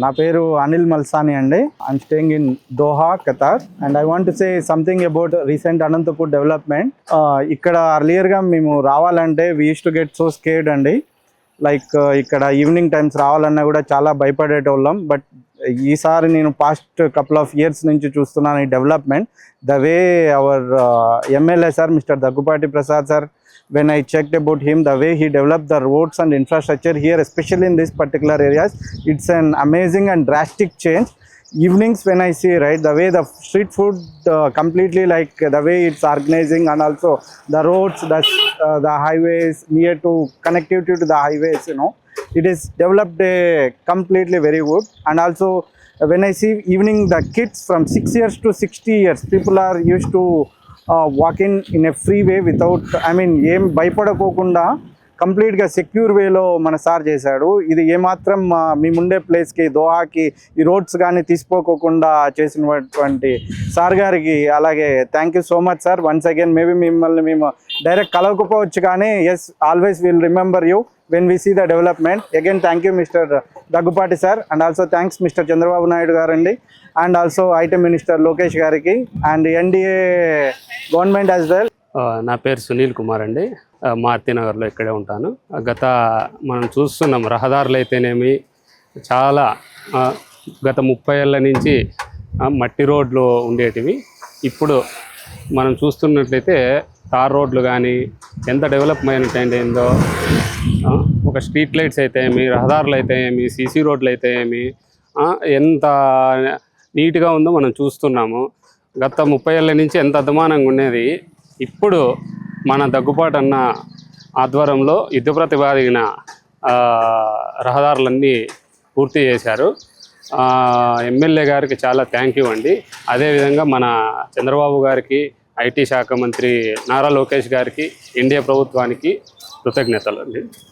నా పేరు అనిల్ మల్సాని అండి. I'm staying in Doha, Qatar, and I want to say something about recent Anantapur development. ఇక్కడ అర్లియర్గా మేము రావాలంటే we use to get so scared అండి. లైక్ ఇక్కడ ఈవినింగ్ టైమ్స్ రావాలన్నా కూడా చాలా భయపడేటోళ్ళం. బట్ ఈసారి నేను పాస్ట్ కపుల్ ఆఫ్ ఇయర్స్ నుంచి చూస్తున్నాను ఈ development. The way hour MLA sir mister Daggubati Prasad sir, when I checked about him, the way he developed the roads and infrastructure here, especially in this particular areas, it's an amazing and drastic change. Evenings when I see, right, the way the street food completely, like the way it's organizing, and also the roads, the highways near to connectivity to the highways, it is developed completely very good. And also when I see evening, the kids from 6 years to 60 years, people are used to walking in a free way without ఏం భయపడకోకుండా కంప్లీట్గా secure వేలో మన sir చేశాడు. ఇది ఏమాత్రం మేముండే ప్లేస్కి దోహాకి ఈ రోడ్స్ కానీ తీసుకోకుండా చేసినటువంటి సార్ గారికి అలాగే thank you so much sir. Once again maybe మిమ్మల్ని మేము డైరెక్ట్ కలవకపోవచ్చు కానీ yes, always will remember you when we see the development. Again thank you mister Daggupati sir, and also thanks mister Chandrababu Naidu గారండి, and also IT minister Lokesh గారికి, and NDA government as well. నా పేరు సునీల్ కుమార్ అండి. మారుతినగర్లో ఇక్కడే ఉంటాను. మనం చూస్తున్నాం రహదారులు అయితేనేమి చాలా గత 30 ఏళ్ళ నుంచి మట్టి రోడ్లు ఉండేటివి. ఇప్పుడు మనం చూస్తున్నట్లయితే తార్ రోడ్లు కానీ ఎంత డెవలప్మెంట్ అయిందో, ఒక స్ట్రీట్ లైట్స్ అయితే ఏమి, రహదారులు అయితే ఏమి, సీసీ రోడ్లు అయితే ఏమి, ఎంత నీట్గా ఉందో మనం చూస్తున్నాము. గత 30 ఏళ్ళ నుంచి ఎంత అధ్వానంగా ఉండేది, ఇప్పుడు మన దగ్గుపాటి అన్న ఆధ్వర్యంలో యుద్ధ ప్రతిపాదిన రహదారులన్నీ పూర్తి చేశారు. ఎమ్మెల్యే గారికి చాలా థ్యాంక్ యూ అండి. అదేవిధంగా మన చంద్రబాబు గారికి, ఐటీ శాఖ మంత్రి నారా లోకేష్ గారికి, ఇండియా ప్రభుత్వానికి కృతజ్ఞతలు అండి.